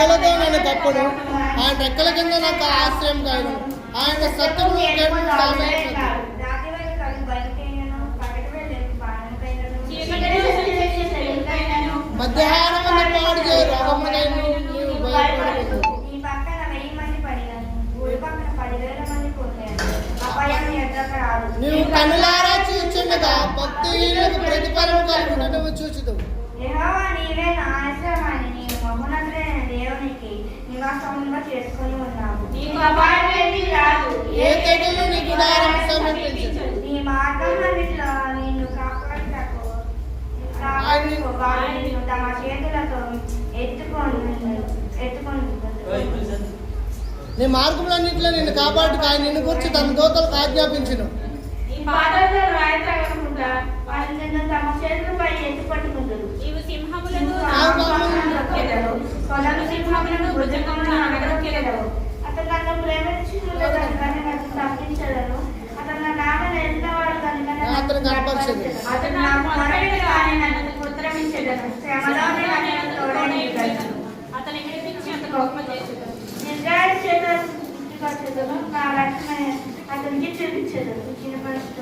రెక్కలతో నన్ను కప్పును, ఆయన రెక్కల కింద నాకు ఆశ్రయం కాను. ఆయన సత్యము మధ్యాహ్నం పాడు చేయ రోగములైన నీవు భయపడలేదు. నీవు కన్నులారా చూచుండగా భక్తులకు ప్రతిఫలం కలుగును నువ్వు చూచుదు. ఏ తెగులు నీ గుడారం సమర్పించదు. నీ మార్గములన్నింటిలో నిన్ను కాపాడుకు ఆయన నిన్ను గురించి తన దూతలకు ఆజ్ఞాపించును. అతను కనపరిచింది. అతనికి చూపించదు. చిన్న పరిస్థితి